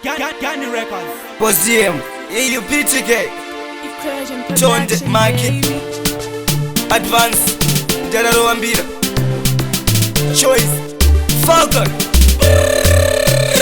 Gani Records. Poziem, EUPTK, Tonde Maki, Advance, Jararo Ambira, Choice, Falcon.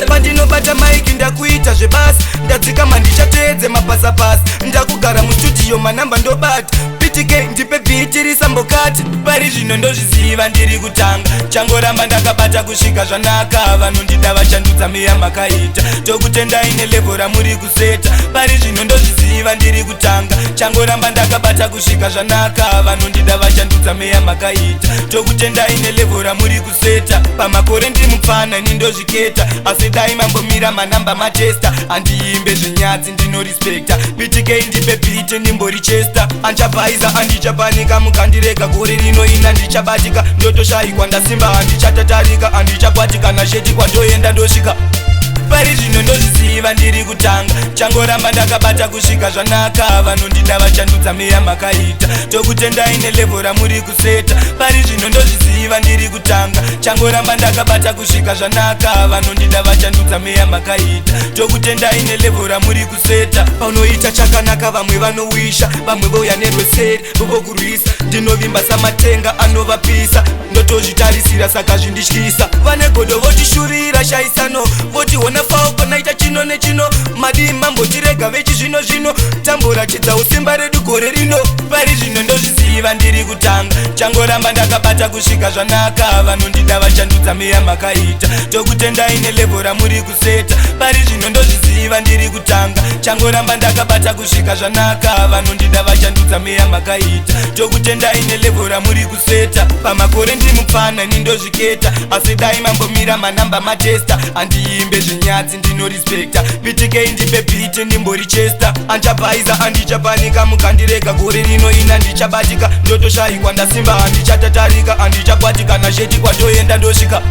Pandinobata maiki ndakuita zvebasa, ndadzika mandichatedze mapasa pasi, ndakugara mustudio manamba ndobata. PTK ndipe bhiti risambokati, pari zvino ndozviziva ndiri kutanga, changoramba ndakabata kusvika zvanaka, vanondida vachandudza meya makaita, tokutendai nelevel ramuri kuseta, pari zvino ndozviziva ndiri kutanga, changoramba ndakabata kusvika zvanaka, vanondida vachandudza meya makaita, tokutendai nelevel ramuri kuseta, pamakore ndiri mupfana nindozviketa, asi dai mambomira manamba matesta, andiimbe zvinyadzi ndinorispekta, PTK ndipe bhiti ndimbori chesta, anchapaisa andichapanika mukandirega gore rino ina ndichabatika, ndotoshayikwa ndasimba handichatatarika, andichakwatika nasheti kwandoenda ndosvika, pari zvino ndozviziva ndiri kutanga, changoramba ndakabata kusvika zvanaka, vanondida vachandudza meya makaita, tokutendai nelevel ramuri kuseta, pari zvino ndozviziva ndiri kutanga, changoramba ndakabata kusvika zvanaka, vanondida vachandudza meya makaita, tokutendai nelevel ramuri kuseta, paunoita chakanaka vamwe vanowisha, vamwe voya nerweseri vovokurwisa, ndinovimba samatenga anovapisa, ndotozvitarisira saka zvindityisa, vane godo votishurira shaisano, votiona fauko naita chino nechino, madi mambotirega vechizvino zvino, tamboratidza usimba redu gore rino, pari zvino ndozviziva ndiri kutanga, changoramba ndakabata kusvika zvanaka, vanondida vachandudza meya makaita, tokutendai nelevel ramuri kuseta, pari zvino ndozviziva ndiri kutanga, changoramba ndakabata kusvika zvanaka, vanondida vachandudza meya makaita, tokutendai nelevel ramuri kuseta, pamakore ndiri mupfana nindozviketa, asi dai mambomira manamba matesta, andiimbe zvinyadzi ndinorispekta, PTK ndipe bhiti ndimbori chesta, anchapaisa andichapanika mukandirega gore rino ina ndichabatika, ndotoshayikwa ndasimba handichatatarika, andichakwatika nasheti kwandoenda ndosvika,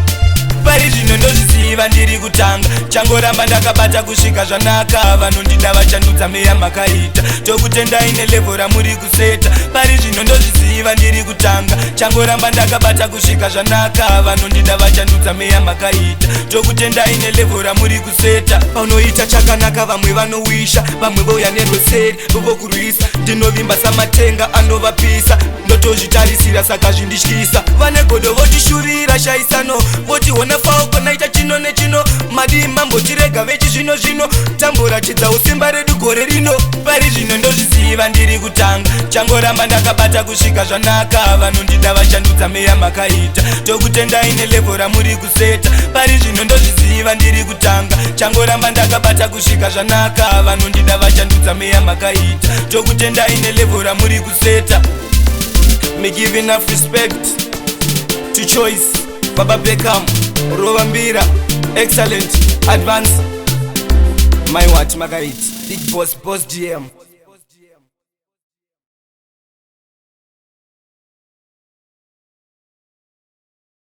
pari zvino ndozviziva ndiri kutanga, changoramba ndakabata kusvika zvanaka, vanondida vachandudza meya makaita, tokutendai nelevel ramuri kuseta, pari zvino ndozviziva ndiri kutanga, changoramba ndakabata kusvika zvanaka, vanondida vachandudza meya makaita, tokutendai nelevel ramuri kuseta, paunoita chakanaka vamwe vanowisha, vamwe voya nerweseri vovokurwisa, ndinovimba samatenga anovapisa, ndotozvitarisira saka zvindityisa, vane godo votishurira shaisano, votiona fauko naita chino nechino, madi mambotirega vechizvino zvino, tamboratidza usimba redu gore rino, pari zvino ndozviziva ndiri kutanga, changoramba ndakabata kusvika zvanaka, vanondida vachandudza meya makaita, tokutendai nelevel ramuri kuseta, pari zvino ndozviziva ndiri kutanga, changoramba ndakabata kusvika zvanaka, vanondida vachandudza meya makaita, tokutendai nelevel ramuri kuseta. Me give enough respect to Choice, Baba Beckham, Rovambira, excellent, Advance, my watch Margaret, Big Boss, Boss GM.